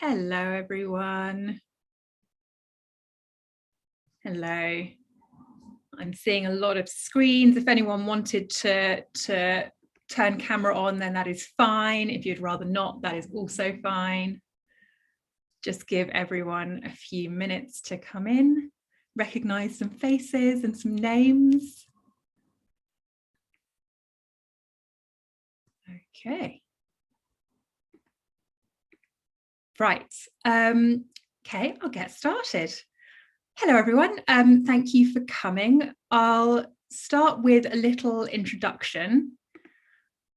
Hello, everyone. Hello. I'm seeing a lot of screens. If anyone wanted to turn camera on, then that is fine. If you'd rather not, that is also fine. Just give everyone a few minutes to come in, recognize some faces and some names. Okay. Right. Okay, I'll get started. Hello, everyone. Thank you for coming. I'll start with a little introduction.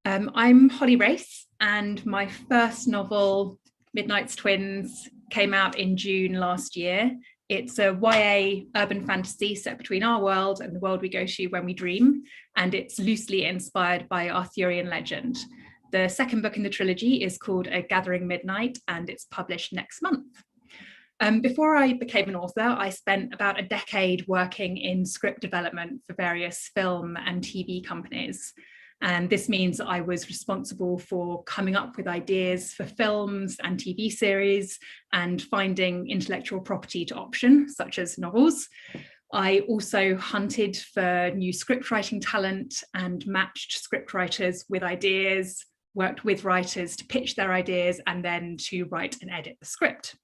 I'm Holly Race, and my first novel, Midnight's Twins, came out in June last year. It's a YA urban fantasy set between our world and the world we go to when we dream, and it's loosely inspired by Arthurian legend. The second book in the trilogy is called A Gathering Midnight, and it's published next month. Before I became an author, I spent about a decade working in script development for various film and TV companies. And this means I was responsible for coming up with ideas for films and TV series and finding intellectual property to option, such as novels. I also hunted for new scriptwriting talent and matched scriptwriters with ideas, worked with writers to pitch their ideas and then to write and edit the script.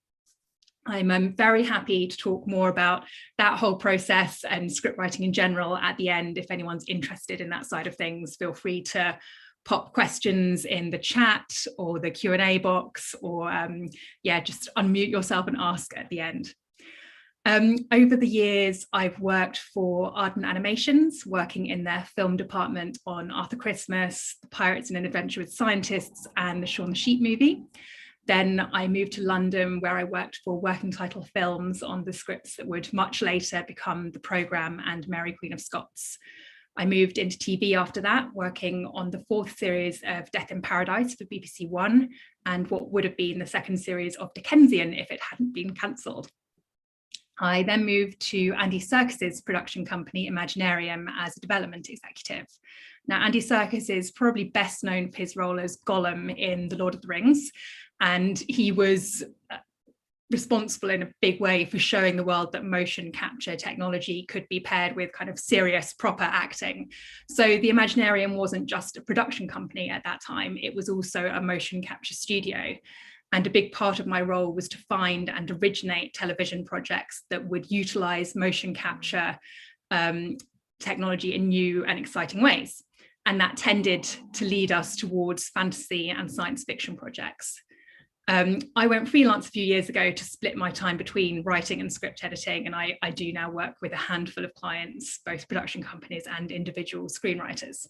I'm very happy to talk more about that whole process and script writing in general at the end. If anyone's interested in that side of things, feel free to pop questions in the chat or the Q&A box, or just unmute yourself and ask at the end. Over the years, I've worked for Ardent Animations, working in their film department on Arthur Christmas, The Pirates and an Adventure with Scientists, and the Shaun the Sheep movie. Then I moved to London, where I worked for Working Title Films on the scripts that would much later become The Programme and Mary Queen of Scots. I moved into TV after that, working on the fourth series of Death in Paradise for BBC One, and what would have been the second series of Dickensian if it hadn't been cancelled. I then moved to Andy Serkis's production company, Imaginarium, as a development executive. Now, Andy Serkis is probably best known for his role as Gollum in The Lord of the Rings, and he was responsible in a big way for showing the world that motion capture technology could be paired with kind of serious, proper acting. So the Imaginarium wasn't just a production company at that time, it was also a motion capture studio. And a big part of my role was to find and originate television projects that would utilize motion capture technology in new and exciting ways. And that tended to lead us towards fantasy and science fiction projects. I went freelance a few years ago to split my time between writing and script editing, and I do now work with a handful of clients, both production companies and individual screenwriters.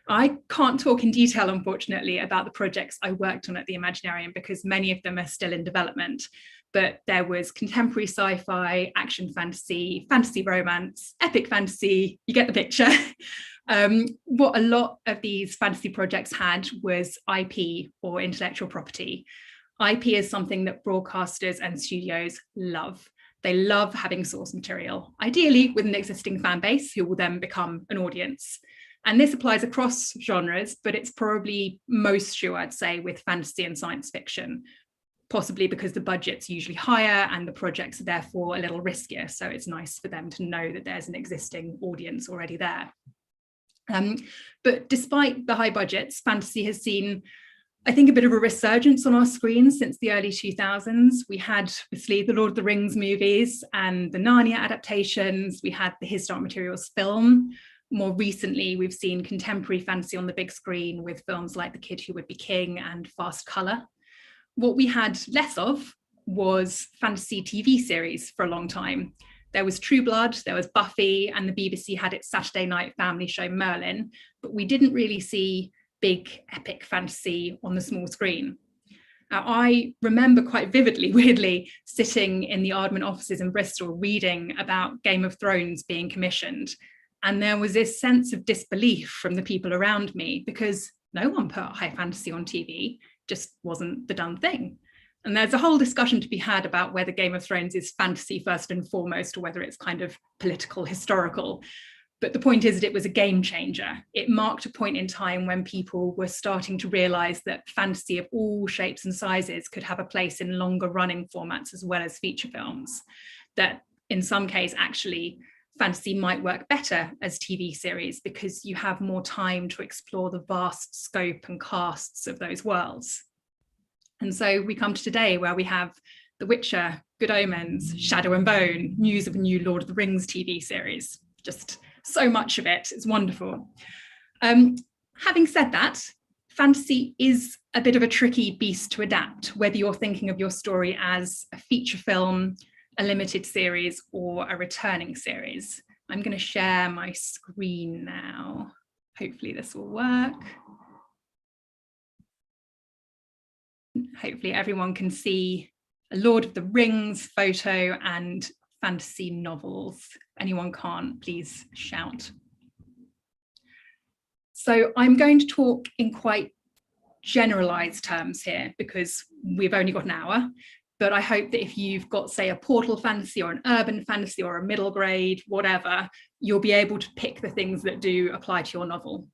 I can't talk in detail, unfortunately, about the projects I worked on at the Imaginarium because many of them are still in development, but there was contemporary sci-fi, action fantasy, fantasy romance, epic fantasy, you get the picture. What a lot of these fantasy projects had was IP, or intellectual property. IP is something that broadcasters and studios love. They love having source material, ideally with an existing fan base who will then become an audience. And this applies across genres, but it's probably most true, I'd say, with fantasy and science fiction, possibly because the budget's usually higher and the projects are therefore a little riskier. So it's nice for them to know that there's an existing audience already there. But despite the high budgets, fantasy has seen, I think, a bit of a resurgence on our screens since the early 2000s. We had, obviously, the Lord of the Rings movies and the Narnia adaptations. We had the His Dark Materials film. More recently, we've seen contemporary fantasy on the big screen with films like The Kid Who Would Be King and Fast Colour. What we had less of was fantasy TV series for a long time. There was True Blood, there was Buffy, and the BBC had its Saturday night family show Merlin, but we didn't really see big epic fantasy on the small screen. Now, I remember quite vividly, weirdly, sitting in the Aardman offices in Bristol reading about Game of Thrones being commissioned. And there was this sense of disbelief from the people around me because no one put high fantasy on TV, just wasn't the done thing. And there's a whole discussion to be had about whether Game of Thrones is fantasy first and foremost, or whether it's kind of political, historical. But the point is that it was a game changer. It marked a point in time when people were starting to realize that fantasy of all shapes and sizes could have a place in longer running formats as well as feature films. That in some case, actually, fantasy might work better as TV series because you have more time to explore the vast scope and casts of those worlds. And so we come to today where we have The Witcher, Good Omens, Shadow and Bone, news of a new Lord of the Rings TV series. Just so much of it. It's wonderful. Having said that, fantasy is a bit of a tricky beast to adapt, whether you're thinking of your story as a feature film, a limited series, or a returning series. I'm going to share my screen now. Hopefully this will work. Hopefully everyone can see a Lord of the Rings photo and fantasy novels. If anyone can't, please shout. So I'm going to talk in quite generalized terms here because we've only got an hour, but I hope that if you've got, say, a portal fantasy or an urban fantasy or a middle grade, whatever, you'll be able to pick the things that do apply to your novel.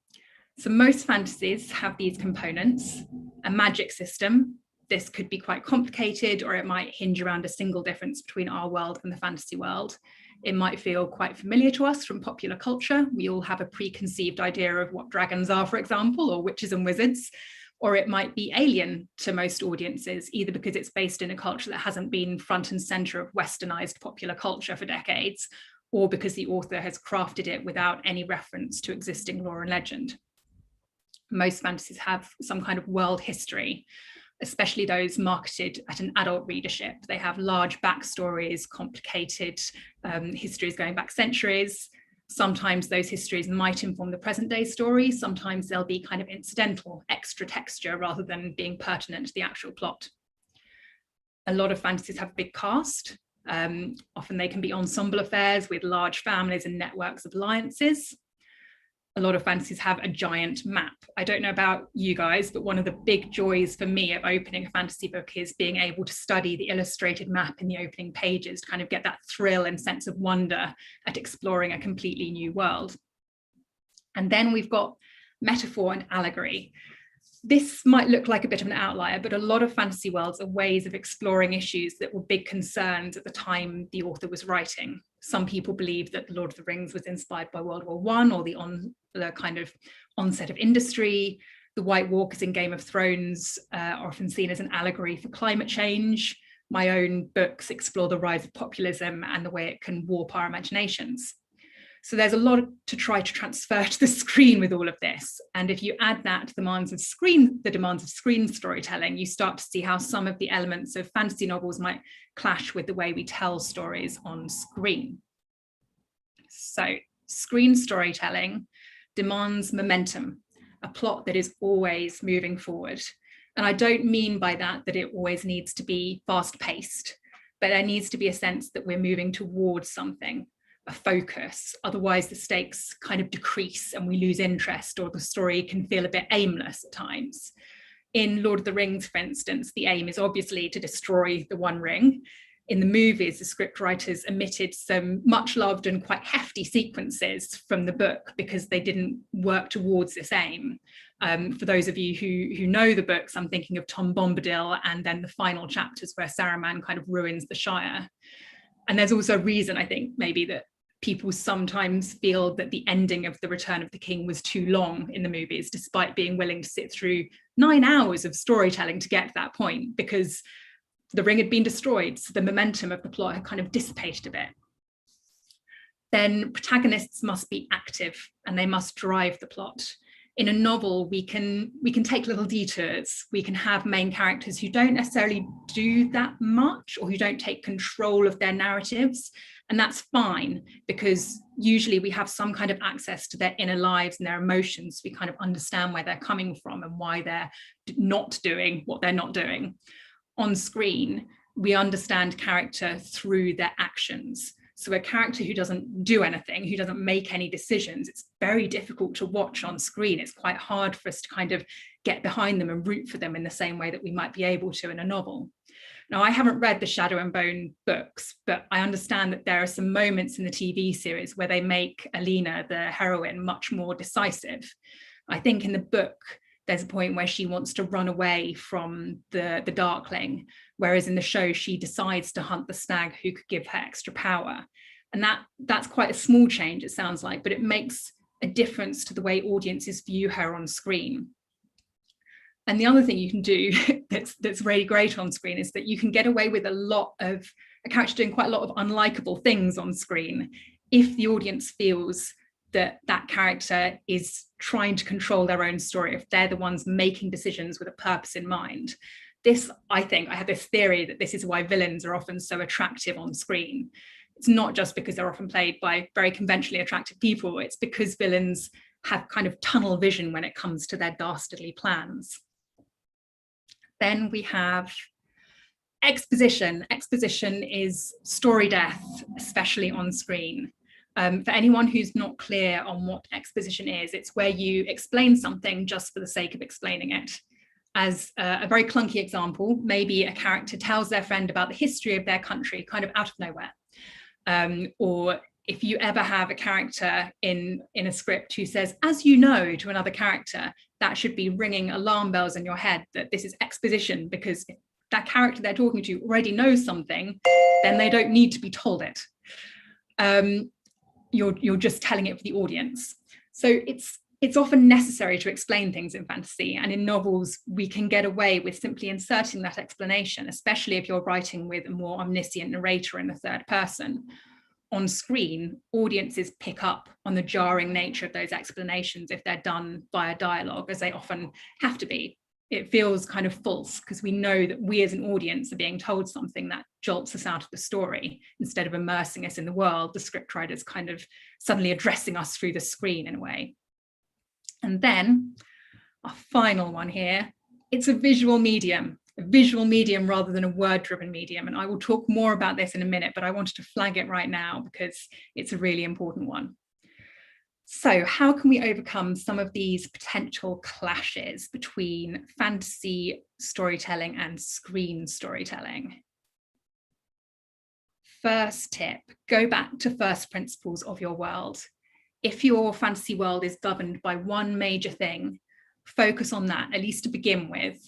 So most fantasies have these components: a magic system. This could be quite complicated, or it might hinge around a single difference between our world and the fantasy world. It might feel quite familiar to us from popular culture. We all have a preconceived idea of what dragons are, for example, or witches and wizards. Or it might be alien to most audiences, either because it's based in a culture that hasn't been front and center of westernized popular culture for decades, or because the author has crafted it without any reference to existing lore and legend. Most fantasies have some kind of world history, especially those marketed at an adult readership. They have large backstories, complicated histories going back centuries. Sometimes those histories might inform the present day story. Sometimes they'll be kind of incidental, extra texture, rather than being pertinent to the actual plot. A lot of fantasies have a big cast. Often they can be ensemble affairs with large families and networks of alliances. A lot of fantasies have a giant map. I don't know about you guys, but one of the big joys for me of opening a fantasy book is being able to study the illustrated map in the opening pages to kind of get that thrill and sense of wonder at exploring a completely new world. And then we've got metaphor and allegory. This might look like a bit of an outlier, but a lot of fantasy worlds are ways of exploring issues that were big concerns at the time the author was writing. Some people believe that The Lord of the Rings was inspired by World War I, or the kind of onset of industry. The White Walkers in Game of Thrones are often seen as an allegory for climate change. My own books explore the rise of populism and the way it can warp our imaginations. So there's a lot to try to transfer to the screen with all of this. And if you add that to the demands of screen storytelling, you start to see how some of the elements of fantasy novels might clash with the way we tell stories on screen. So screen storytelling demands momentum, a plot that is always moving forward. And I don't mean by that it always needs to be fast paced, but there needs to be a sense that we're moving towards something, a focus. Otherwise the stakes kind of decrease and we lose interest, or the story can feel a bit aimless at times. In Lord of the Rings, for instance, the aim is obviously to destroy the One Ring. In the movies, the scriptwriters omitted some much loved and quite hefty sequences from the book because they didn't work towards this aim. For those of you who know the books, I'm thinking of Tom Bombadil and then the final chapters where Saruman kind of ruins the Shire. And there's also a reason, I think, maybe that people sometimes feel that the ending of The Return of the King was too long in the movies, despite being willing to sit through 9 hours of storytelling to get to that point, because the ring had been destroyed, so the momentum of the plot had kind of dissipated a bit. Then protagonists must be active and they must drive the plot. In a novel, we can take little detours. We can have main characters who don't necessarily do that much, or who don't take control of their narratives. And that's fine, because usually we have some kind of access to their inner lives and their emotions. We kind of understand where they're coming from and why they're not doing what they're not doing. On screen, we understand character through their actions. So a character who doesn't do anything, who doesn't make any decisions, it's very difficult to watch on screen. It's quite hard for us to kind of get behind them and root for them in the same way that we might be able to in a novel. Now, I haven't read the Shadow and Bone books, but I understand that there are some moments in the TV series where they make Alina, the heroine, much more decisive. I think in the book, there's a point where she wants to run away from the Darkling, whereas in the show, she decides to hunt the stag who could give her extra power. And that's quite a small change, it sounds like, but it makes a difference to the way audiences view her on screen. And the other thing you can do that's really great on screen is that you can get away with a character doing quite a lot of unlikable things on screen if the audience feels that that character is trying to control their own story, if they're the ones making decisions with a purpose in mind. This, I think, I have this theory that this is why villains are often so attractive on screen. It's not just because they're often played by very conventionally attractive people, it's because villains have kind of tunnel vision when it comes to their dastardly plans. Then we have exposition. Exposition is story death, especially on screen. For anyone who's not clear on what exposition is, it's where you explain something just for the sake of explaining it. As a very clunky example, maybe a character tells their friend about the history of their country kind of out of nowhere. Or if you ever have a character in a script who says, as you know, to another character, that should be ringing alarm bells in your head that this is exposition, because if that character they're talking to already knows something, then they don't need to be told it. You're just telling it for the audience. So it's often necessary to explain things in fantasy, and in novels we can get away with simply inserting that explanation, especially if you're writing with a more omniscient narrator in the third person. On screen, audiences pick up on the jarring nature of those explanations if they're done via dialogue, as they often have to be. It feels kind of false because we know that we as an audience are being told something that jolts us out of the story. Instead of immersing us in the world, the scriptwriter's kind of suddenly addressing us through the screen in a way. And then our final one here, it's a visual medium rather than a word-driven medium. And I will talk more about this in a minute, but I wanted to flag it right now because it's a really important one. So how can we overcome some of these potential clashes between fantasy storytelling and screen storytelling? First tip, go back to first principles of your world. If your fantasy world is governed by one major thing, focus on that, at least to begin with.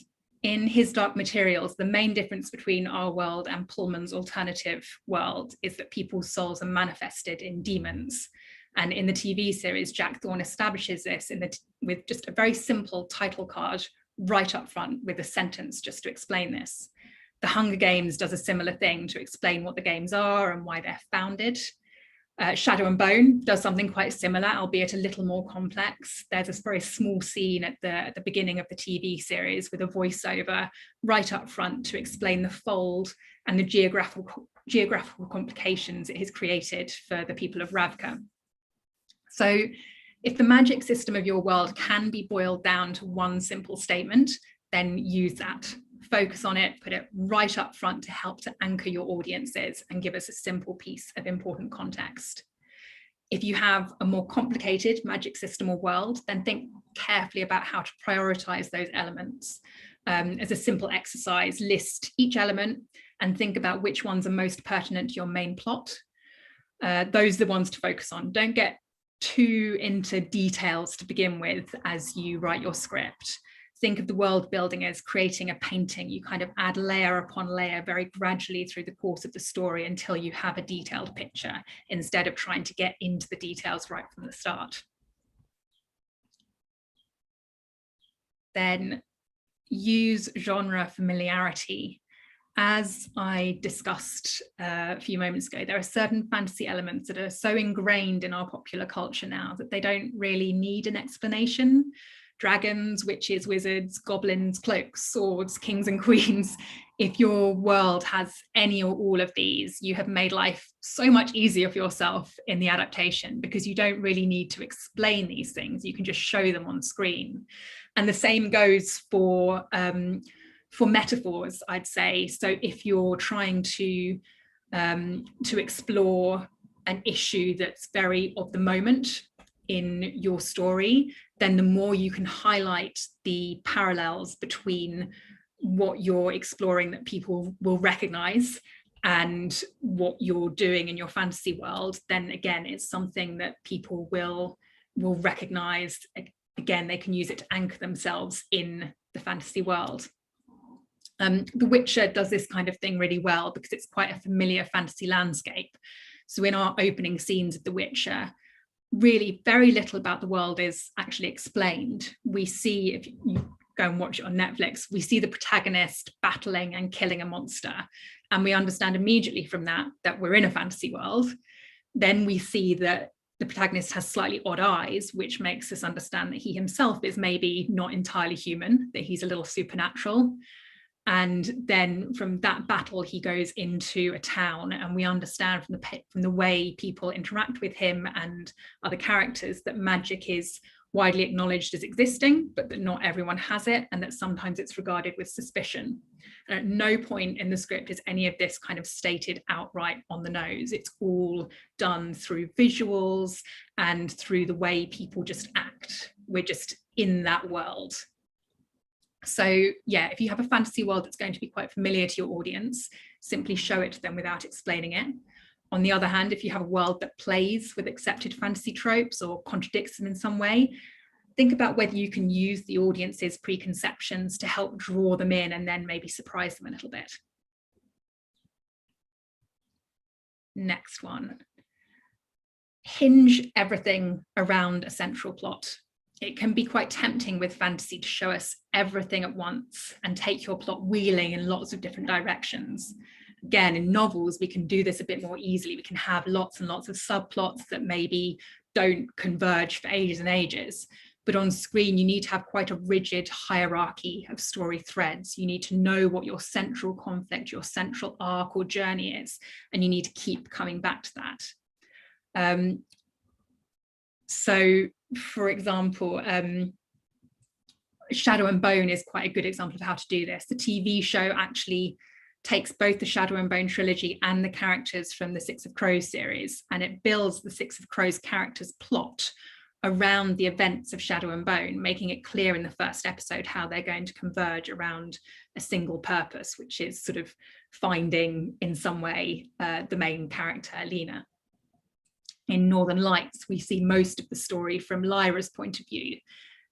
In His Dark Materials, the main difference between our world and Pullman's alternative world is that people's souls are manifested in demons. And in the TV series, Jack Thorne establishes this with just a very simple title card right up front with a sentence just to explain this. The Hunger Games does a similar thing to explain what the games are and why they're founded. Shadow and Bone does something quite similar, albeit a little more complex. There's this very small scene at the beginning of the TV series with a voiceover right up front to explain the fold and the geographical complications it has created for the people of Ravka. So if the magic system of your world can be boiled down to one simple statement, then use that. Focus on it, put it right up front to help to anchor your audiences and give us a simple piece of important context. If you have a more complicated magic system or world, then think carefully about how to prioritize those elements. As a simple exercise, list each element and think about which ones are most pertinent to your main plot. Those are the ones to focus on. Don't get too into details to begin with as you write your script. Think of the world building as creating a painting. You kind of add layer upon layer very gradually through the course of the story until you have a detailed picture, instead of trying to get into the details right from the start. Then use genre familiarity. As I discussed a few moments ago, there are certain fantasy elements that are so ingrained in our popular culture now that they don't really need an explanation. Dragons, witches, wizards, goblins, cloaks, swords, kings and queens. If your world has any or all of these, you have made life so much easier for yourself in the adaptation, because you don't really need to explain these things. You can just show them on screen. And the same goes for metaphors, I'd say. So if you're trying to explore an issue that's very of the moment in your story, then the more you can highlight the parallels between what you're exploring that people will recognize and what you're doing in your fantasy world, then again, it's something that people will recognize. Again, they can use it to anchor themselves in the fantasy world. The Witcher does this kind of thing really well because it's quite a familiar fantasy landscape. So in our opening scenes of The Witcher, really very little about the world is actually explained. We see, if you go and watch it on Netflix, we see the protagonist battling and killing a monster, and we understand immediately from that we're in a fantasy world. Then we see that the protagonist has slightly odd eyes, which makes us understand that he himself is maybe not entirely human, that he's a little supernatural. And then from that battle, he goes into a town, and we understand from the way people interact with him and other characters that magic is widely acknowledged as existing, but that not everyone has it, and that sometimes it's regarded with suspicion. And at no point in the script is any of this kind of stated outright on the nose. It's all done through visuals and through the way people just act. We're just in that world. So yeah, if you have a fantasy world that's going to be quite familiar to your audience, simply show it to them without explaining it. On the other hand, if you have a world that plays with accepted fantasy tropes or contradicts them in some way, think about whether you can use the audience's preconceptions to help draw them in and then maybe surprise them a little bit. Next one. Hinge everything around a central plot. It can be quite tempting with fantasy to show us everything at once and take your plot wheeling in lots of different directions. Again, in novels, we can do this a bit more easily. We can have lots and lots of subplots that maybe don't converge for ages and ages. But on screen, you need to have quite a rigid hierarchy of story threads. You need to know what your central conflict, your central arc or journey is, and you need to keep coming back to that. So, for example, Shadow and Bone is quite a good example of how to do this. The TV show actually takes both the Shadow and Bone trilogy and the characters from the Six of Crows series, and it builds the Six of Crows characters' plot around the events of Shadow and Bone, making it clear in the first episode how they're going to converge around a single purpose, which is sort of finding in some way the main character, Lena. In Northern Lights, we see most of the story from Lyra's point of view.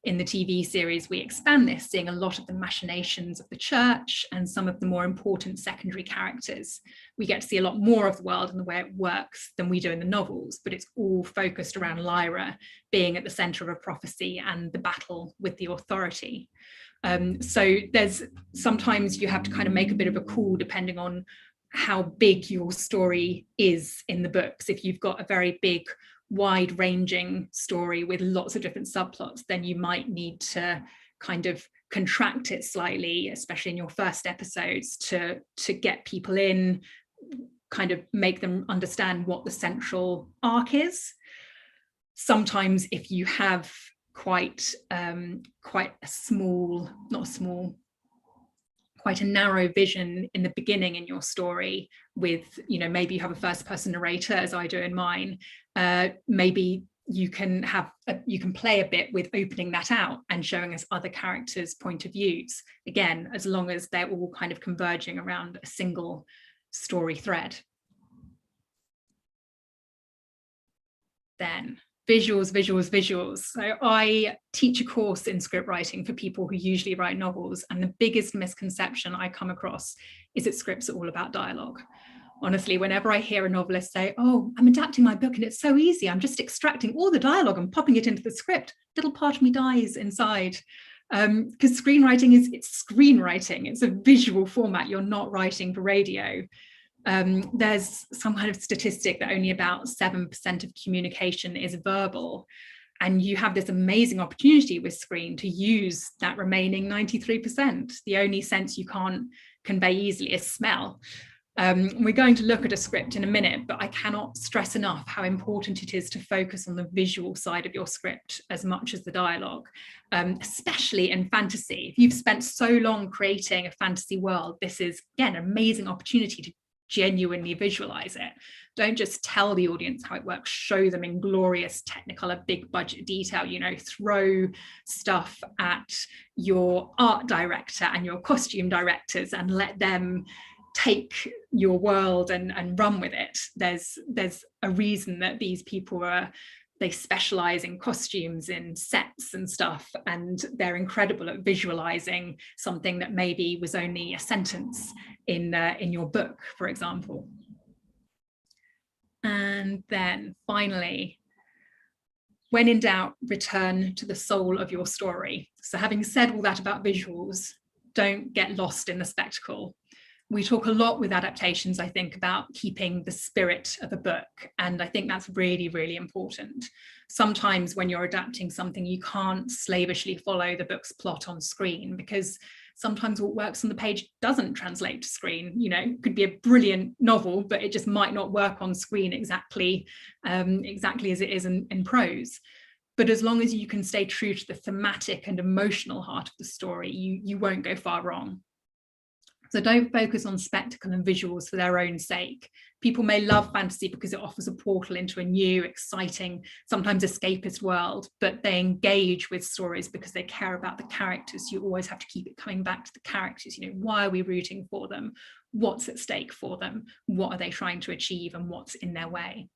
In the TV series, we expand this, seeing a lot of the machinations of the church and some of the more important secondary characters. We get to see a lot more of the world and the way it works than we do in the novels, but it's all focused around Lyra being at the center of a prophecy and the battle with the authority. So there's sometimes you have to kind of make a bit of a call depending on how big your story is in the books. If you've got a very big, wide-ranging story with lots of different subplots, then you might need to kind of contract it slightly, especially in your first episodes, to get people in, kind of make them understand what the central arc is. Sometimes if you have quite a small, quite a narrow vision in the beginning in your story with, maybe you have a first person narrator, as I do in mine, maybe you can play a bit with opening that out and showing us other characters' point of views, again, as long as they're all kind of converging around a single story thread. Then visuals. So I teach a course in script writing for people who usually write novels, and the biggest misconception I come across is that scripts are all about dialogue. Honestly, whenever I hear a novelist say, "Oh, I'm adapting my book and it's so easy, I'm just extracting all the dialogue and popping it into the script," little part of me dies inside. Because screenwriting it's screenwriting, it's a visual format, you're not writing for radio. There's some kind of statistic that only about 7% of communication is verbal, and you have this amazing opportunity with screen to use that remaining 93%. The only sense you can't convey easily is smell. We're going to look at a script in a minute, but I cannot stress enough how important it is to focus on the visual side of your script as much as the dialogue, especially in fantasy. If you've spent so long creating a fantasy world, this is, again, an amazing opportunity to genuinely visualize it. Don't just tell the audience how it works, show them in glorious technicolor, big budget detail, you know, throw stuff at your art director and your costume directors and let them take your world and run with it. There's a reason that these people they specialize in costumes, in sets and stuff, and they're incredible at visualizing something that maybe was only a sentence in your book, for example. And then finally, when in doubt, return to the soul of your story. So having said all that about visuals, don't get lost in the spectacle. We talk a lot with adaptations, I think, about keeping the spirit of a book. And I think that's really, really important. Sometimes when you're adapting something, you can't slavishly follow the book's plot on screen, because sometimes what works on the page doesn't translate to screen. You know, it could be a brilliant novel, but it just might not work on screen exactly as it is in prose. But as long as you can stay true to the thematic and emotional heart of the story, you won't go far wrong. So don't focus on spectacle and visuals for their own sake. People may love fantasy because it offers a portal into a new, exciting, sometimes escapist world, but they engage with stories because they care about the characters. You always have to keep it coming back to the characters. You know, why are we rooting for them? What's at stake for them? What are they trying to achieve and what's in their way?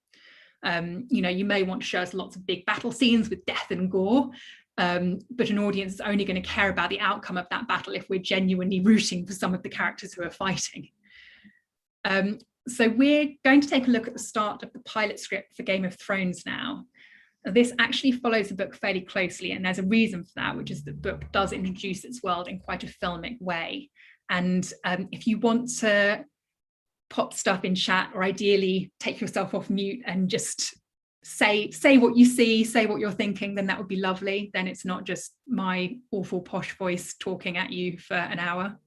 You know, you may want to show us lots of big battle scenes with death and gore, but an audience is only going to care about the outcome of that battle if we're genuinely rooting for some of the characters who are fighting. So we're going to take a look at the start of the pilot script for Game of Thrones now. This actually follows the book fairly closely, and there's a reason for that, which is the book does introduce its world in quite a filmic way. And if you want to pop stuff in chat, or ideally take yourself off mute and just say what you see, say what you're thinking, then that would be lovely. Then it's not just my awful posh voice talking at you for an hour.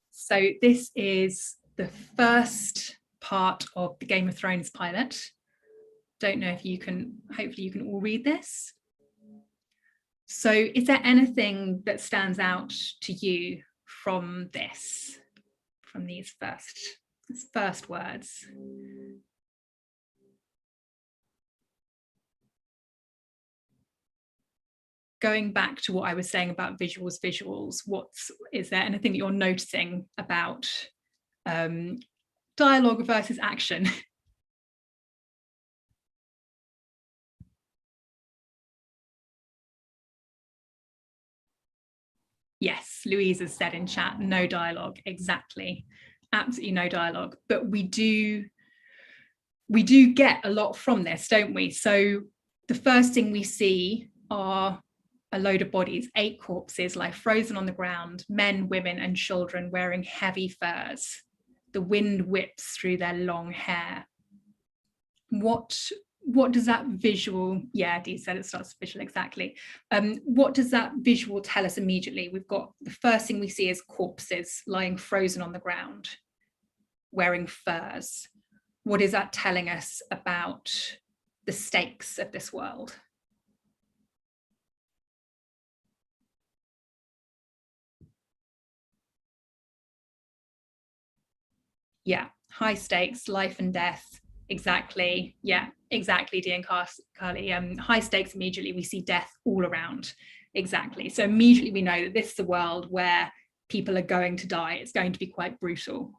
So this is the first part of the Game of Thrones pilot. Don't know if you can, hopefully you can all read this. So is there anything that stands out to you from this, from these first words? Going back to what I was saying about visuals, is there anything that you're noticing about dialogue versus action? Yes, Louise has said in chat, no dialogue, exactly, absolutely no dialogue. But we do get a lot from this, don't we? So the first thing we see are a load of bodies, 8 corpses lie frozen on the ground, men, women, and children wearing heavy furs. The wind whips through their long hair. What does that visual, yeah, Dee said it starts visual, exactly. What does that visual tell us immediately? We've got, the first thing we see is corpses lying frozen on the ground, wearing furs. What is that telling us about the stakes of this world? Yeah, high stakes, life and death. Exactly. Yeah, exactly, Dee and Carly. High stakes, immediately we see death all around. Exactly. So immediately we know that this is a world where people are going to die. It's going to be quite brutal.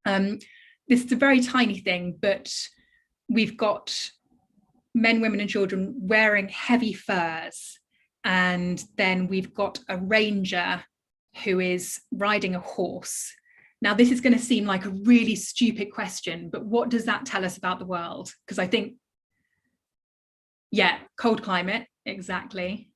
This is a very tiny thing, but we've got men, women, and children wearing heavy furs. And then we've got a ranger who is riding a horse. Now, this is going to seem like a really stupid question, but what does that tell us about the world? Because I think, yeah, cold climate, exactly.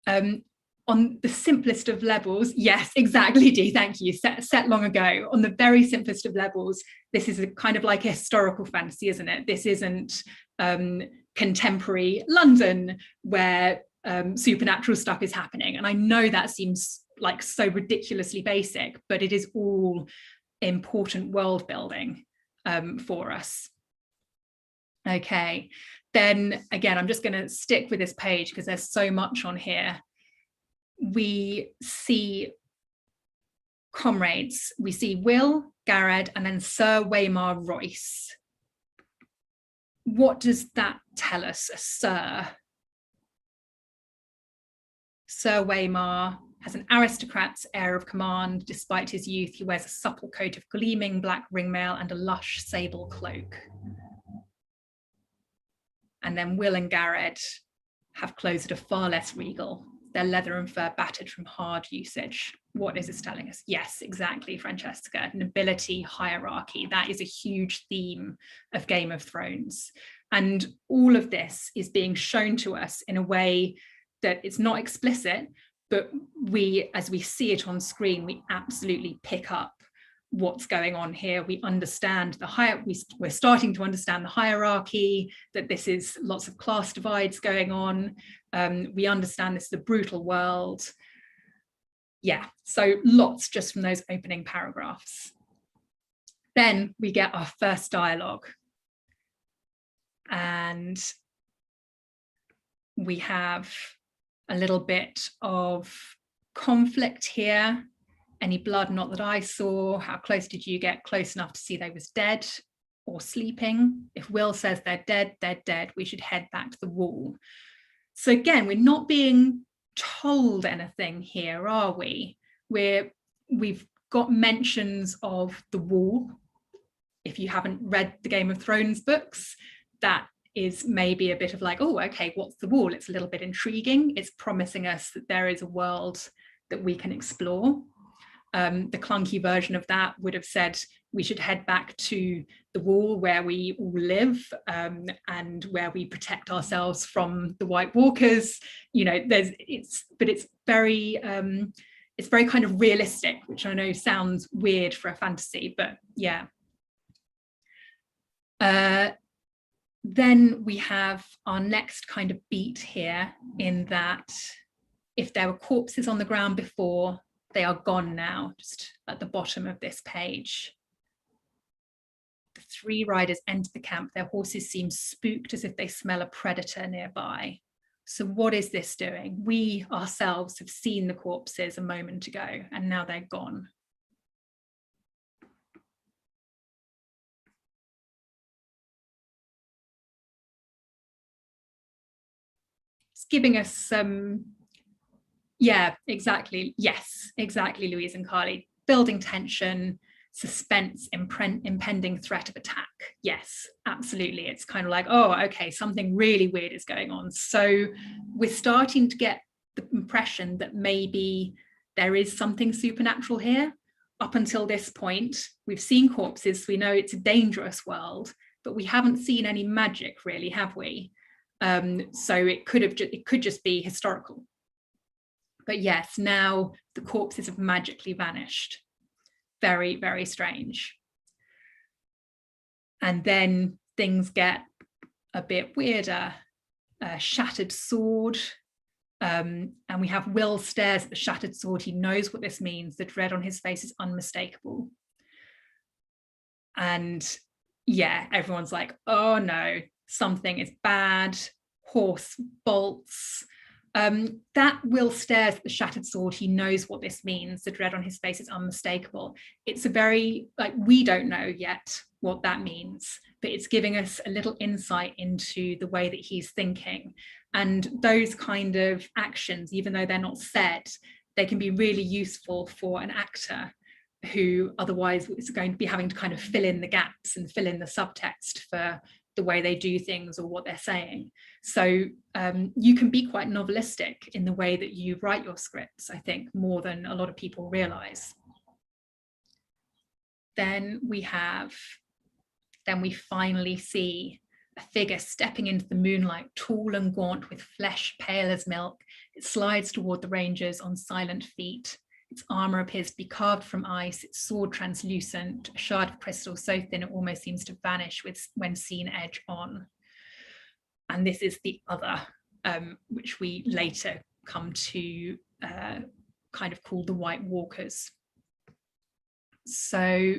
On the simplest of levels, yes, exactly, Dee, thank you, set long ago. On the very simplest of levels, this is a kind of like a historical fantasy, isn't it? This isn't contemporary London where supernatural stuff is happening. And I know that seems like so ridiculously basic, but it is all important world building for us. Okay, then again, I'm just going to stick with this page because there's so much on here. We see comrades. We see Will, Garrett, and then Sir Waymar Royce. What does that tell us, a Sir? Sir Waymar has an aristocrat's air of command. Despite his youth, he wears a supple coat of gleaming black ringmail and a lush sable cloak. And then Will and Garrett have clothes that are far less regal. They're leather and fur battered from hard usage. What is this telling us? Yes, exactly, Francesca. Nobility, hierarchy. That is a huge theme of Game of Thrones. And all of this is being shown to us in a way that it's not explicit, but we, as we see it on screen, we absolutely pick up what's going on here. We understand we're starting to understand the hierarchy, that this is lots of class divides going on. We understand this is a brutal world. Yeah, so lots just from those opening paragraphs. Then we get our first dialogue. And we have a little bit of conflict here. Any blood not that I saw? How close did you get? Close enough to see they was dead or sleeping? If Will says they're dead, they're dead. We should head back to the wall. So again, we're not being told anything here, are we? We've got mentions of the wall. If you haven't read the Game of Thrones books, that is maybe a bit of like, oh, okay, what's the wall? It's a little bit intriguing. It's promising us that there is a world that we can explore. The clunky version of that would have said we should head back to the wall where we all live, and where we protect ourselves from the White Walkers. You know, it's very kind of realistic, which I know sounds weird for a fantasy, but yeah. Then we have our next kind of beat here, in that if there were corpses on the ground before, they are gone now, just at the bottom of this page. The three riders enter the camp. Their horses seem spooked, as if they smell a predator nearby. So what is this doing? We ourselves have seen the corpses a moment ago, and now they're gone. It's giving us some, yeah, exactly. Yes, exactly, Louise and Carly. Building tension, suspense, impending threat of attack. Yes, absolutely. It's kind of like, oh, okay, something really weird is going on. So we're starting to get the impression that maybe there is something supernatural here. Up until this point, we've seen corpses, so we know it's a dangerous world, but we haven't seen any magic really, have we? So it could just be historical. But yes, now the corpses have magically vanished. Very, very strange. And then things get a bit weirder. A shattered sword. And we have Will stares at the shattered sword. He knows what this means. The dread on his face is unmistakable. And yeah, everyone's like, oh no, something is bad. Horse bolts. That Will stares at the shattered sword. He knows what this means. The dread on his face is unmistakable. It's a very, like, we don't know yet what that means, but it's giving us a little insight into the way that he's thinking. And those kind of actions, even though they're not said, they can be really useful for an actor who otherwise is going to be having to kind of fill in the gaps and fill in the subtext for the way they do things or what they're saying. So you can be quite novelistic in the way that you write your scripts, I think, more than a lot of people realize. Then we finally see a figure stepping into the moonlight, tall and gaunt, with flesh pale as milk. It slides toward the rangers on silent feet. Its armor appears to be carved from ice, its sword translucent, a shard of crystal so thin it almost seems to vanish when seen edge on. And this is the other, which we later come to kind of call the White Walkers. So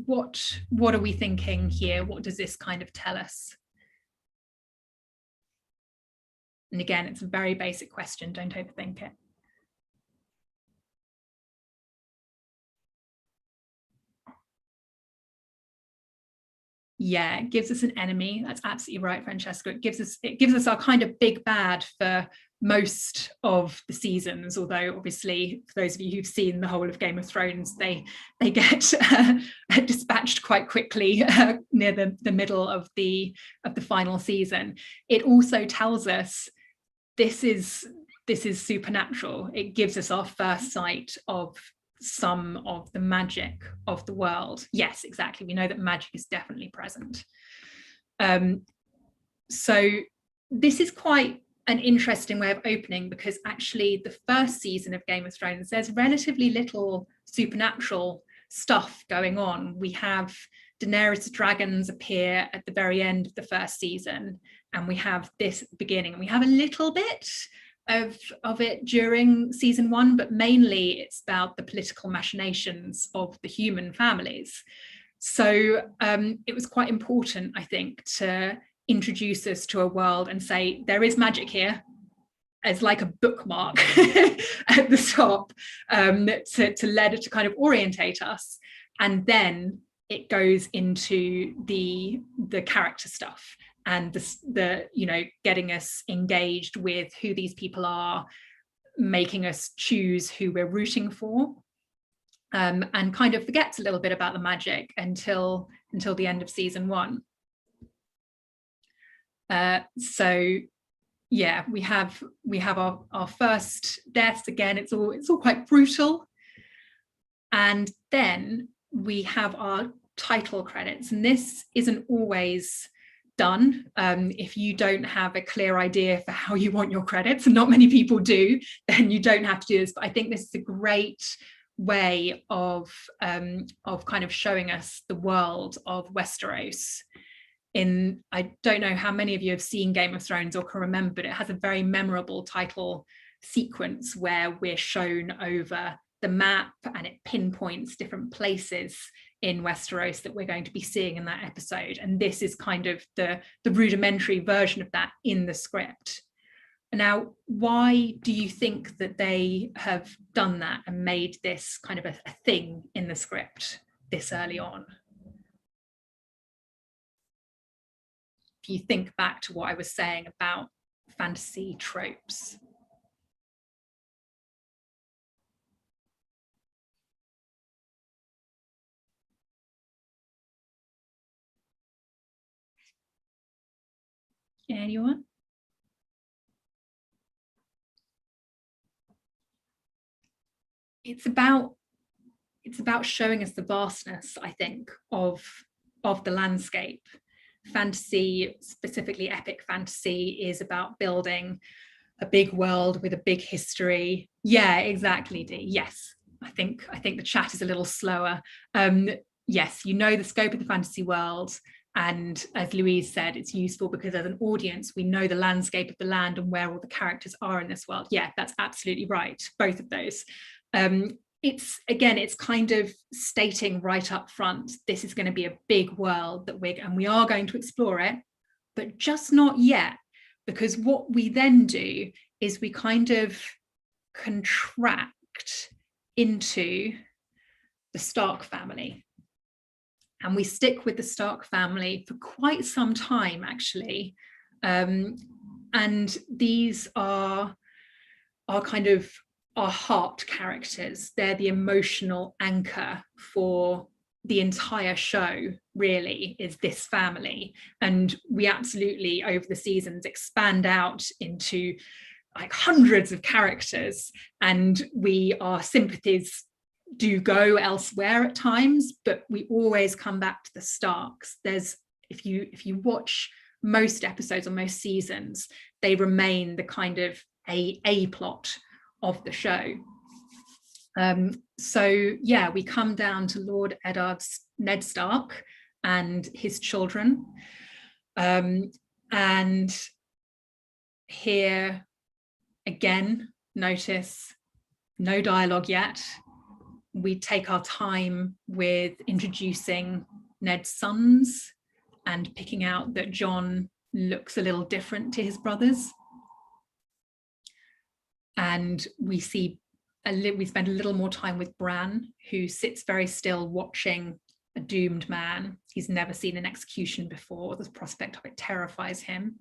what are we thinking here? What does this kind of tell us? And again, it's a very basic question, don't overthink it. Yeah, it gives us an enemy. That's absolutely right, Francesca. It gives us our kind of big bad for most of the seasons, although obviously for those of you who've seen the whole of Game of Thrones, they get dispatched quite quickly near the middle of the final season. It also tells us this is supernatural. It gives us our first sight of some of the magic of the world. Yes, exactly. We know that magic is definitely present. So this is quite an interesting way of opening, because actually the first season of Game of Thrones, there's relatively little supernatural stuff going on. We have Daenerys' dragons appear at the very end of the first season, and we have this at the beginning, and we have a little bit of it during season 1, but mainly it's about the political machinations of the human families. So it was quite important, I think, to introduce us to a world and say there is magic here as like a bookmark at the top, to kind of orientate us, and then it goes into the character stuff and the getting us engaged with who these people are, making us choose who we're rooting for, and kind of forgets a little bit about the magic until the end of season 1. So yeah, we have our first deaths. Again, it's all quite brutal, and then we have our title credits, and this isn't always done. If you don't have a clear idea for how you want your credits, and not many people do, then you don't have to do this. But I think this is a great way of kind of showing us the world of Westeros. I don't know how many of you have seen Game of Thrones or can remember, but it has a very memorable title sequence where we're shown over the map, and it pinpoints different places in Westeros that we're going to be seeing in that episode. And this is kind of the rudimentary version of that in the script. Now, why do you think that they have done that and made this kind of a thing in the script this early on? If you think back to what I was saying about fantasy tropes. Anyone? It's about showing us the vastness, I think, of the landscape. Fantasy, specifically epic fantasy, is about building a big world with a big history. Yeah, exactly, Dee. Yes, I think the chat is a little slower. Yes, you know the scope of the fantasy world, and as Louise said, it's useful because as an audience we know the landscape of the land and where all the characters are in this world. Yeah, that's absolutely right, both of those. It's kind of stating right up front, this is going to be a big world that we are going to explore it, but just not yet, because what we then do is we kind of contract into the Stark family, and we stick with the Stark family for quite some time, actually, and these are kind of our heart characters. They're the emotional anchor for the entire show, really, is this family. And we absolutely, over the seasons, expand out into like hundreds of characters, and our sympathies do go elsewhere at times, but we always come back to the Starks. If you watch most episodes or most seasons, they remain the kind of a plot of the show. So yeah, we come down to Lord Eddard's Ned Stark and his children, and here again, notice no dialogue yet. We take our time with introducing Ned's sons and picking out that Jon looks a little different to his brothers. And we spend a little more time with Bran, who sits very still watching a doomed man. He's never seen an execution before. The prospect of it terrifies him.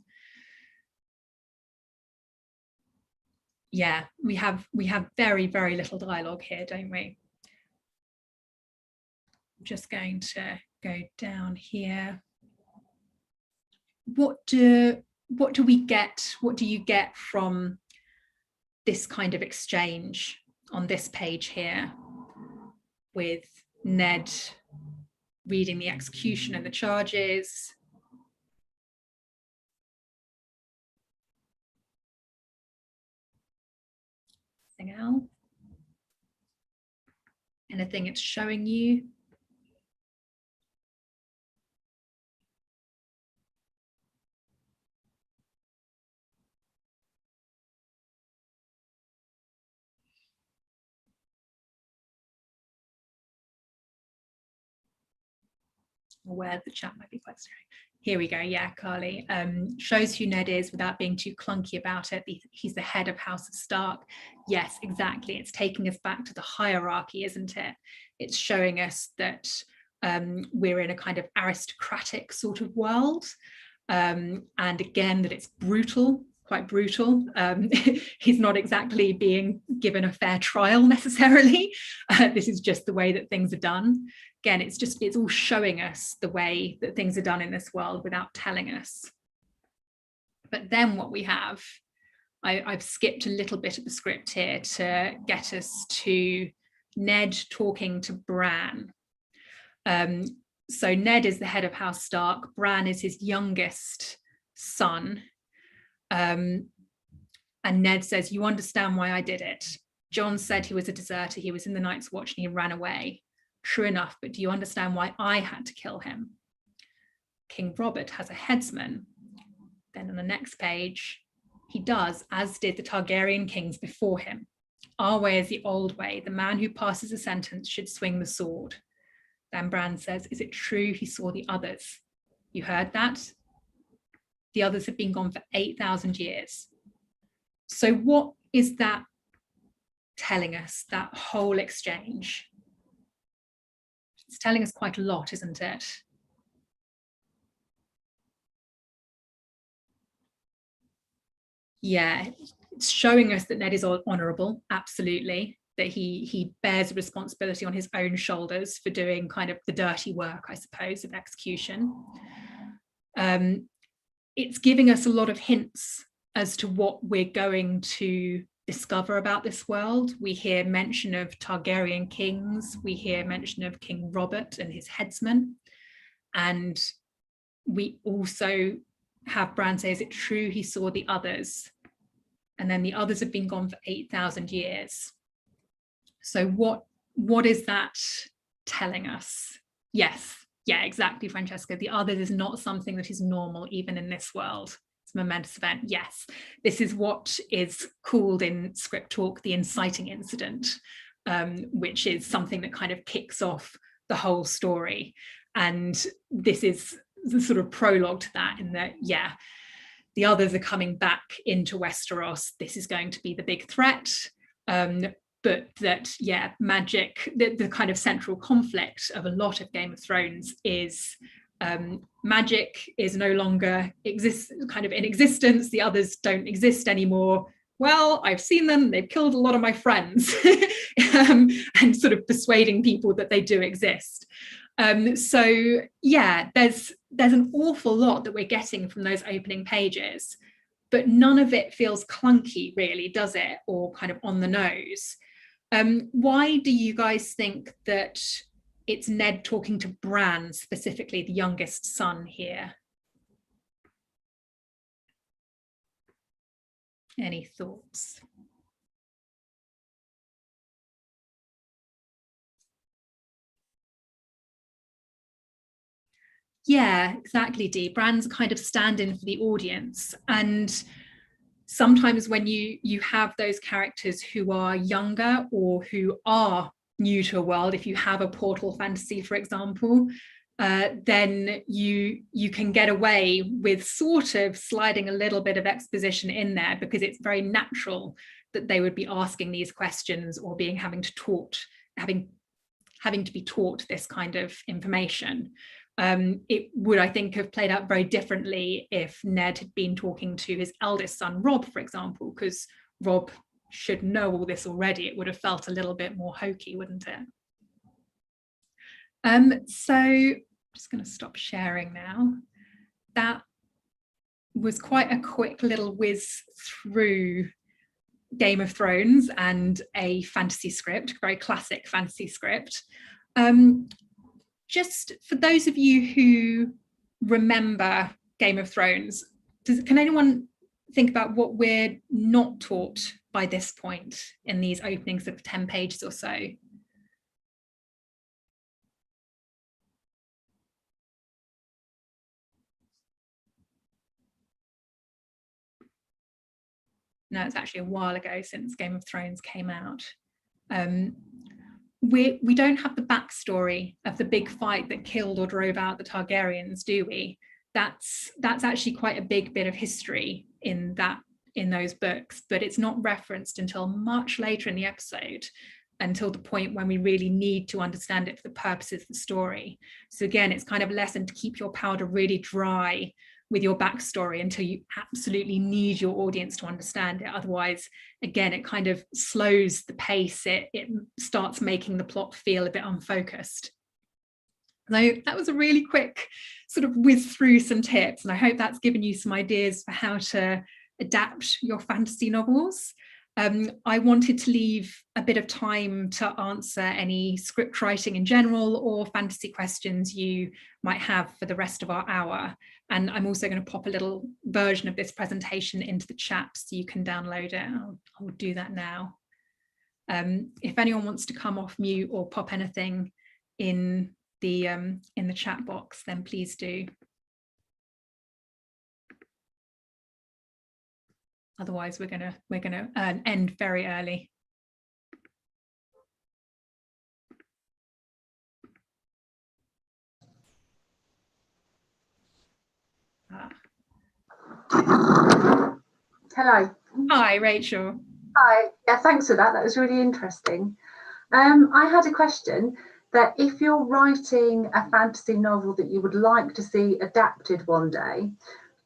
Yeah, we have very, very little dialogue here, don't we? I'm just going to go down here. What do we get? What do you get from this kind of exchange on this page here, with Ned reading the execution and the charges? Anything else? Anything it's showing you? Aware the chat might be quite scary. Here we go. Yeah, Carly. Shows who Ned is without being too clunky about it. He's the head of House of Stark. Yes, exactly. It's taking us back to the hierarchy, isn't it? It's showing us that we're in a kind of aristocratic sort of world. And again, that it's brutal, quite brutal. He's not exactly being given a fair trial necessarily. This is just the way that things are done. Again, it's all showing us the way that things are done in this world without telling us. But then what we have, I've skipped a little bit of the script here to get us to Ned talking to Bran. So Ned is the head of House Stark. Bran is his youngest son. And Ned says, "You understand why I did it. Jon said he was a deserter. He was in the Night's Watch and he ran away. True enough, but do you understand why I had to kill him? King Robert has a headsman." Then on the next page, he does, as did the Targaryen kings before him. Our way is the old way. The man who passes a sentence should swing the sword. Then Bran says, "Is it true he saw the others?" You heard that? The others have been gone for 8,000 years. So what is that telling us, that whole exchange? It's telling us quite a lot, isn't it? Yeah, it's showing us that Ned is honourable, absolutely, that he bears responsibility on his own shoulders for doing kind of the dirty work, I suppose, of execution. It's giving us a lot of hints as to what we're going to discover about this world. We hear mention of Targaryen kings, we hear mention of King Robert and his headsman, and we also have Bran say, "Is it true he saw the others?" And then the others have been gone for 8,000 years. So what is that telling us? Yes, yeah, exactly, Francesca. The others is not something that is normal even in this world. It's a momentous event. Yes, this is what is called in script talk the inciting incident, which is something that kind of kicks off the whole story. And this is the sort of prologue to that, in that, yeah, the others are coming back into Westeros. This is going to be the big threat. But that, yeah, magic, the kind of central conflict of a lot of Game of Thrones is magic is no longer kind of in existence. The others don't exist anymore. Well, I've seen them, they've killed a lot of my friends, and sort of persuading people that they do exist. So yeah, there's an awful lot that we're getting from those opening pages, but none of it feels clunky, really, does it? Or kind of on the nose. Why do you guys think that it's Ned talking to Bran, specifically the youngest son here? Any thoughts? Yeah, exactly, Dee. Bran's kind of stand-in for the audience. And sometimes when you have those characters who are younger or who are new to a world, if you have a portal fantasy, for example, then you can get away with sort of sliding a little bit of exposition in there, because it's very natural that they would be asking these questions or having having to be taught this kind of information. It would, I think, have played out very differently if Ned had been talking to his eldest son, Rob, for example, because Rob should know all this already. It would have felt a little bit more hokey, wouldn't it? So I'm just going to stop sharing now. That was quite a quick little whiz through Game of Thrones and a fantasy script, very classic fantasy script. Just for those of you who remember Game of Thrones, can anyone think about what we're not taught by this point in these openings of 10 pages or so? No, it's actually a while ago since Game of Thrones came out. We don't have the backstory of the big fight that killed or drove out the Targaryens, do we? That's actually quite a big bit of history in those books, but it's not referenced until much later in the episode, until the point when we really need to understand it for the purposes of the story. So again, it's kind of a lesson to keep your powder really dry with your backstory until you absolutely need your audience to understand it. Otherwise, again, it kind of slows the pace. It starts making the plot feel a bit unfocused. So that was a really quick sort of whiz through some tips, and I hope that's given you some ideas for how to adapt your fantasy novels. I wanted to leave a bit of time to answer any script writing in general or fantasy questions you might have for the rest of our hour. And I'm also going to pop a little version of this presentation into the chat so you can download it. I'll do that now. If anyone wants to come off mute or pop anything in the chat box, then please do. Otherwise, we're gonna end very early. Hello. Hi, Rachel. Hi. Yeah, thanks for that. That was really interesting. I had a question that if you're writing a fantasy novel that you would like to see adapted one day,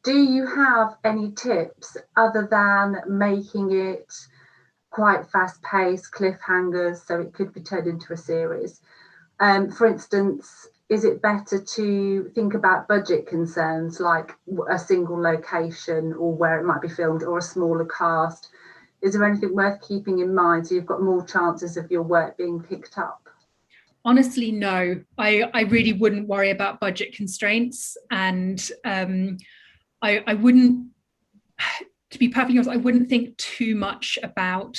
do you have any tips other than making it quite fast-paced, cliffhangers, so it could be turned into a series? For instance, is it better to think about budget concerns like a single location or where it might be filmed or a smaller cast? Is there anything worth keeping in mind so you've got more chances of your work being picked up? Honestly, no. I really wouldn't worry about budget constraints, and I wouldn't, to be perfectly honest, I wouldn't think too much about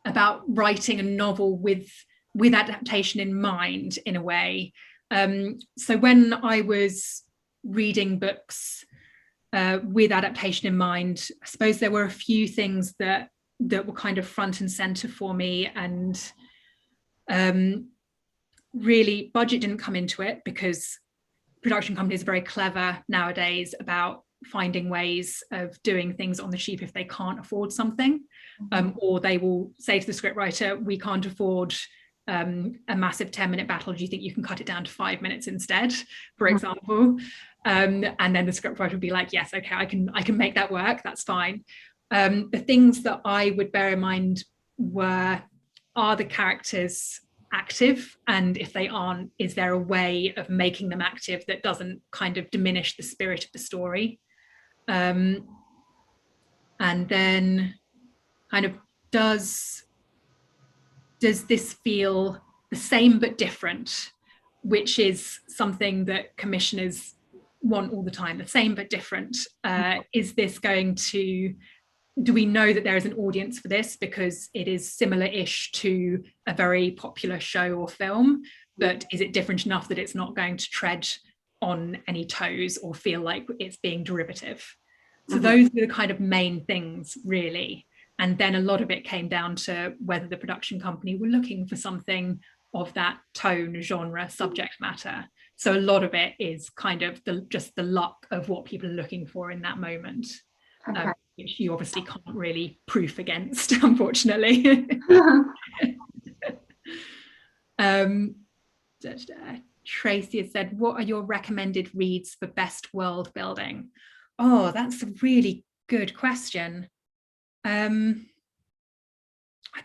about writing a novel with adaptation in mind, in a way. So when I was reading books with adaptation in mind, I suppose there were a few things that were kind of front and center for me, and really budget didn't come into it because production companies are very clever nowadays about finding ways of doing things on the cheap if they can't afford something, or they will say to the scriptwriter, we can't afford a massive 10-minute battle, do you think you can cut it down to 5 minutes instead, for example? And then the scriptwriter would be like, yes, okay, I can make that work, that's fine. The things that I would bear in mind were, are the characters active? And if they aren't, is there a way of making them active that doesn't kind of diminish the spirit of the story? And then kind of, does this feel the same but different, which is something that commissioners want all the time, the same but different. Is this going to, do we know that there is an audience for this because it is similar-ish to a very popular show or film, but is it different enough that it's not going to tread on any toes or feel like it's being derivative? So those are the kind of main things, really. And then a lot of it came down to whether the production company were looking for something of that tone, genre, subject matter. So a lot of it is kind of just the luck of what people are looking for in that moment. Okay. which you obviously can't really proof against, unfortunately. Tracy has said, what are your recommended reads for best world building? Oh, that's a really good question. I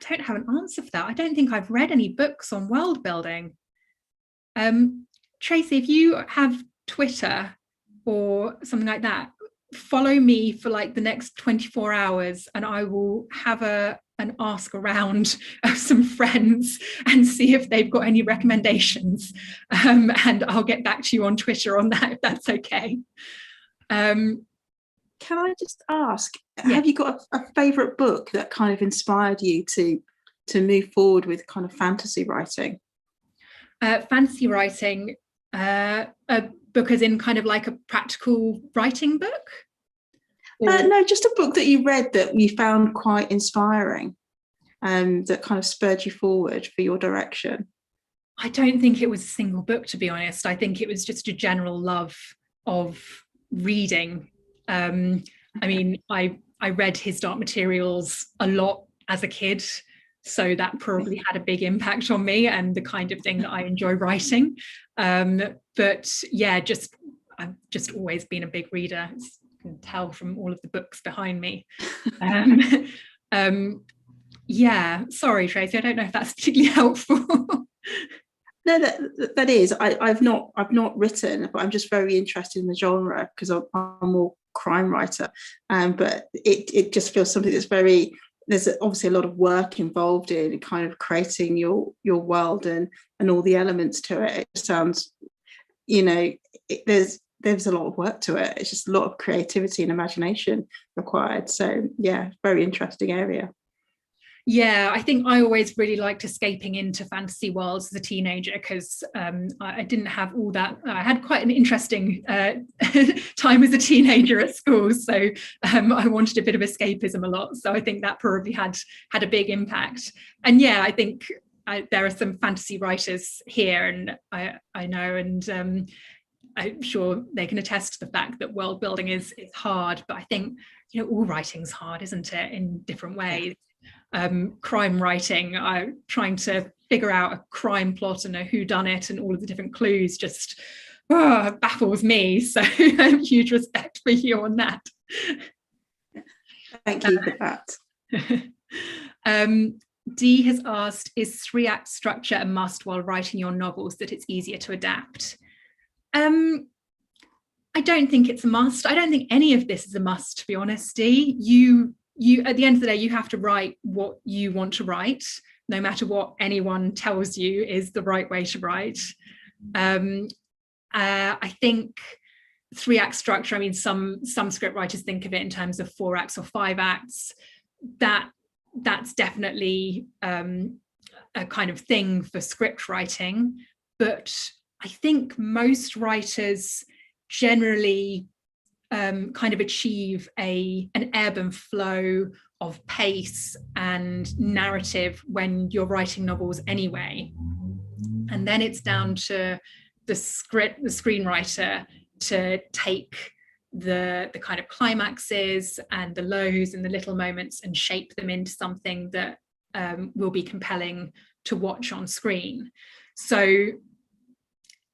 don't have an answer for that. I don't think I've read any books on world building. Tracy, if you have Twitter or something like that, follow me for like the next 24 hours and I will have an ask around of some friends and see if they've got any recommendations. And I'll get back to you on Twitter on that, if that's okay. Can I just ask, have you got a favourite book that kind of inspired you to move forward with kind of fantasy writing? Fantasy writing, a book as in kind of like a practical writing book? No, just a book that you read that you found quite inspiring, that kind of spurred you forward for your direction. I don't think it was a single book, to be honest. I think it was just a general love of reading. I mean, I read His Dark Materials a lot as a kid, so that probably had a big impact on me and the kind of thing that I enjoy writing. But yeah, I've just always been a big reader. You can tell from all of the books behind me. Yeah, sorry, Tracy, I don't know if that's particularly helpful. No, that is. I've not written, but I'm just very interested in the genre because I'm more crime writer. But it just feels something that's very. There's obviously a lot of work involved in kind of creating your world and all the elements to it. It sounds, there's a lot of work to it. It's just a lot of creativity and imagination required. So yeah, very interesting area. Yeah, I think I always really liked escaping into fantasy worlds as a teenager because I didn't have all that. I had quite an interesting time as a teenager at school, so I wanted a bit of escapism a lot. So I think that probably had a big impact. And yeah, I think there are some fantasy writers here, and I know, and I'm sure they can attest to the fact that world building is hard. But I think all writing's hard, isn't it, in different ways. Crime writing, trying to figure out a crime plot and a whodunit and all of the different clues just baffles me. So huge respect for you on that. Thank you for that. Dee has asked, is 3-act structure a must while writing your novels, that it's easier to adapt? I don't think it's a must. I don't think any of this is a must, to be honest, Dee. You at the end of the day, you have to write what you want to write, no matter what anyone tells you is the right way to write. I think 3-act structure, I mean, some script writers think of it in terms of 4 acts or 5 acts. That's definitely a kind of thing for script writing, but I think most writers generally kind of achieve an ebb and flow of pace and narrative when you're writing novels anyway. And then it's down to the screenwriter to take the kind of climaxes and the lows and the little moments and shape them into something that will be compelling to watch on screen. So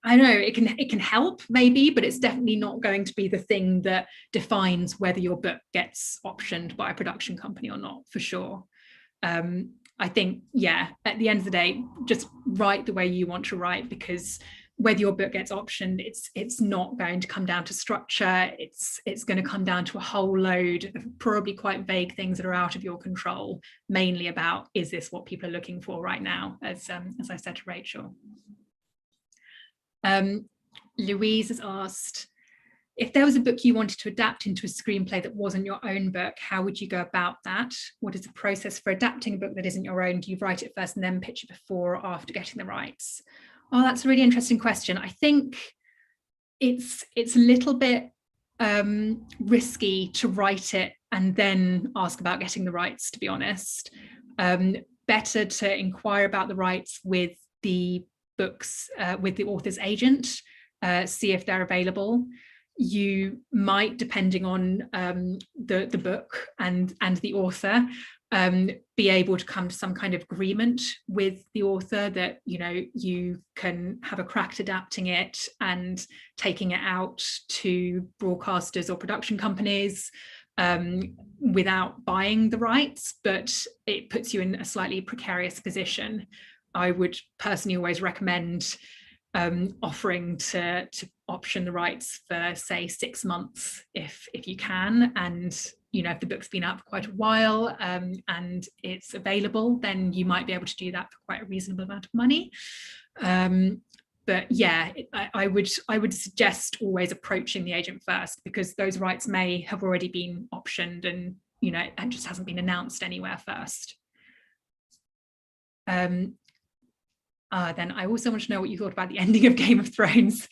I know it can help maybe, but it's definitely not going to be the thing that defines whether your book gets optioned by a production company or not, for sure. I think, yeah, at the end of the day, just write the way you want to write, because whether your book gets optioned, it's not going to come down to structure. It's going to come down to a whole load of probably quite vague things that are out of your control, mainly about, is this what people are looking for right now, as I said to Rachel. Louise has asked, if there was a book you wanted to adapt into a screenplay that wasn't your own book, how would you go about that? What is the process for adapting a book that isn't your own? Do you write it first and then pitch it before or after getting the rights? Oh, that's a really interesting question. I think it's a little bit risky to write it and then ask about getting the rights, to be honest. Better to inquire about the rights with the books, with the author's agent, see if they're available. you might, depending on the book and the author, be able to come to some kind of agreement with the author that, you know, you can have a crack at adapting it and taking it out to broadcasters or production companies without buying the rights, but it puts you in a slightly precarious position. I would personally always recommend offering to option the rights for, say, 6 months if you can, and you know, if the book's been out for quite a while and it's available, then you might be able to do that for quite a reasonable amount of money. But yeah, I would suggest always approaching the agent first, because those rights may have already been optioned and, you know, it just hasn't been announced anywhere first. Then I also want to know what you thought about the ending of Game of Thrones.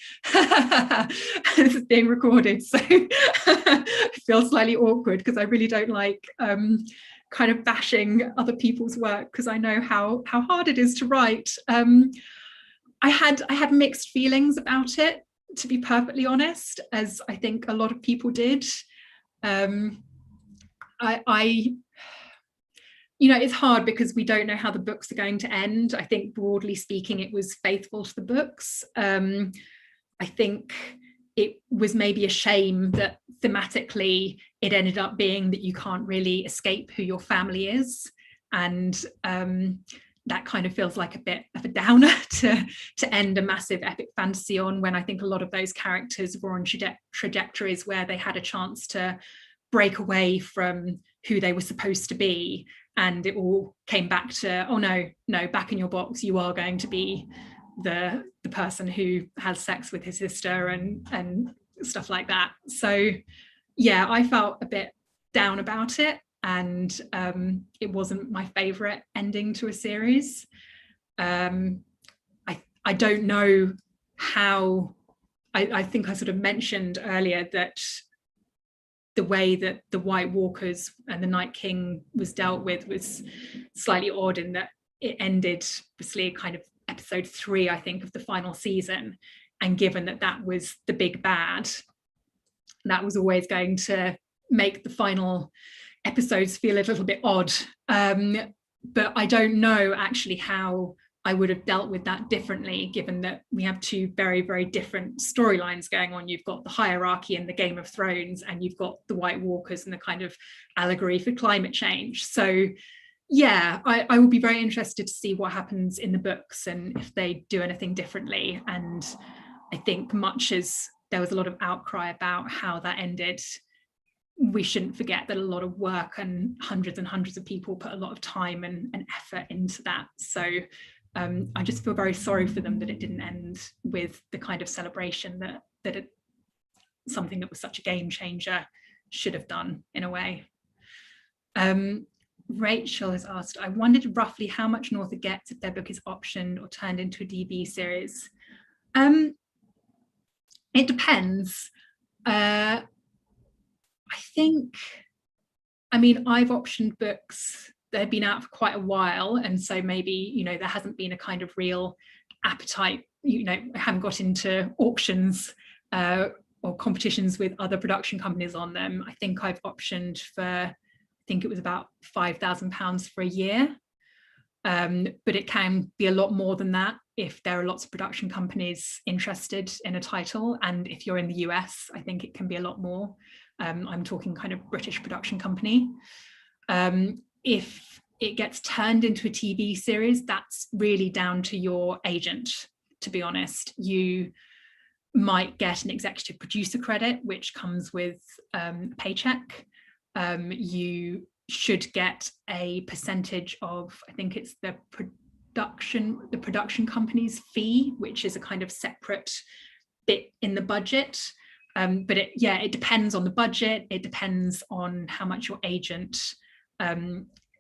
This is being recorded, so I feel slightly awkward because I really don't like kind of bashing other people's work, because I know how hard it is to write. I had mixed feelings about it, to be perfectly honest, as I think a lot of people did. You know, it's hard because we don't know how the books are going to end. I think broadly speaking, it was faithful to the books. I think it was maybe a shame that thematically it ended up being that you can't really escape who your family is. And that kind of feels like a bit of a downer to end a massive epic fantasy on, when I think a lot of those characters were on trajectories where they had a chance to break away from who they were supposed to be. And it all came back to, oh no, back in your box, you are going to be the person who has sex with his sister and stuff like that. So yeah, I felt a bit down about it, and it wasn't my favorite ending to a series. I don't know how, I think I sort of mentioned earlier that the way that the White Walkers and the Night King was dealt with was slightly odd, in that it ended obviously kind of episode 3, I think, of the final season. And given that that was the big bad, that was always going to make the final episodes feel a little bit odd. But I don't know actually how I would have dealt with that differently, given that we have two very, very different storylines going on. You've got the hierarchy in the Game of Thrones, and you've got the White Walkers and the kind of allegory for climate change. So yeah, I will be very interested to see what happens in the books and if they do anything differently. And I think much as there was a lot of outcry about how that ended, we shouldn't forget that a lot of work and hundreds of people put a lot of time and effort into that. So I just feel very sorry for them that it didn't end with the kind of celebration that something that was such a game changer should have done, in a way. Rachel has asked, I wondered roughly how much an author gets if their book is optioned or turned into a DB series. It depends. I think, I mean, I've optioned books that have been out for quite a while, and so maybe, you know, there hasn't been a kind of real appetite, you know, I haven't got into auctions or competitions with other production companies on them. I think I've optioned for, I think it was about £5,000 for a year, but it can be a lot more than that if there are lots of production companies interested in a title, and if you're in the US, I think it can be a lot more. I'm talking kind of British production company. If it gets turned into a TV series, that's really down to your agent, to be honest. You might get an executive producer credit, which comes with a paycheck. You should get a percentage of, I think it's the production company's fee, which is a kind of separate bit in the budget. But it depends on the budget. It depends on how much your agent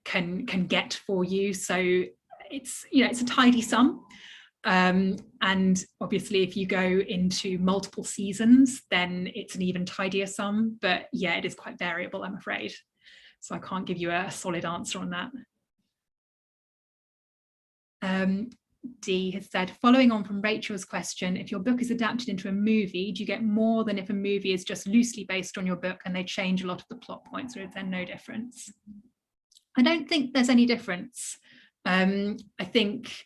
can get for you. So it's, you know, it's a tidy sum. And obviously if you go into multiple seasons, then it's an even tidier sum. But yeah, it is quite variable, I'm afraid. So I can't give you a solid answer on that. D has said, following on from Rachel's question, if your book is adapted into a movie, do you get more than if a movie is just loosely based on your book and they change a lot of the plot points, or is there no difference? I don't think there's any difference. I think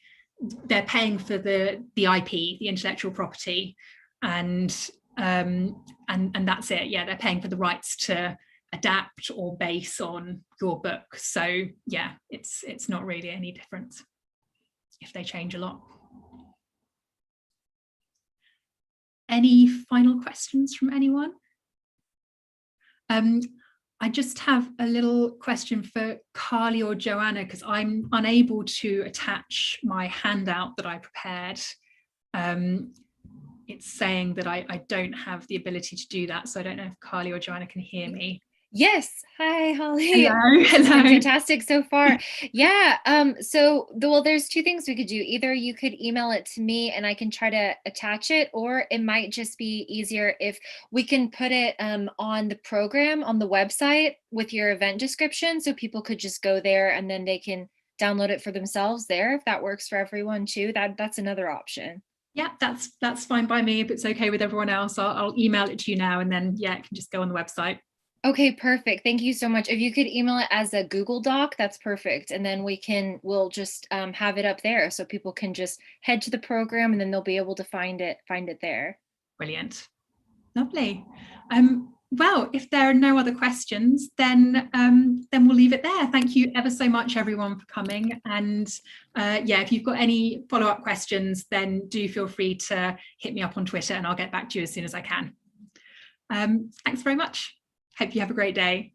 they're paying for the IP, the intellectual property, and that's it. Yeah, they're paying for the rights to adapt or base on your book. So yeah, it's not really any difference if they change a lot. Any final questions from anyone? I just have a little question for Carly or Joanna, because I'm unable to attach my handout that I prepared. It's saying that I don't have the ability to do that. So I don't know if Carly or Joanna can hear me. Yes. Hi, Holly. Hello. Hello. Fantastic so far. Yeah. Well, there's two things we could do. Either you could email it to me and I can try to attach it, or it might just be easier if we can put it on the program on the website with your event description, so people could just go there and then they can download it for themselves there, if that works for everyone too. That's another option. Yeah, that's fine by me. If it's okay with everyone else, I'll email it to you now, and then yeah, it can just go on the website. Okay, perfect. Thank you so much. If you could email it as a Google Doc, that's perfect. And then we'll just have it up there so people can just head to the program and then they'll be able to find it there. Brilliant. Lovely. Well, if there are no other questions, then we'll leave it there. Thank you ever so much, everyone, for coming. And yeah, if you've got any follow-up questions, then do feel free to hit me up on Twitter and I'll get back to you as soon as I can. Thanks very much. Hope you have a great day.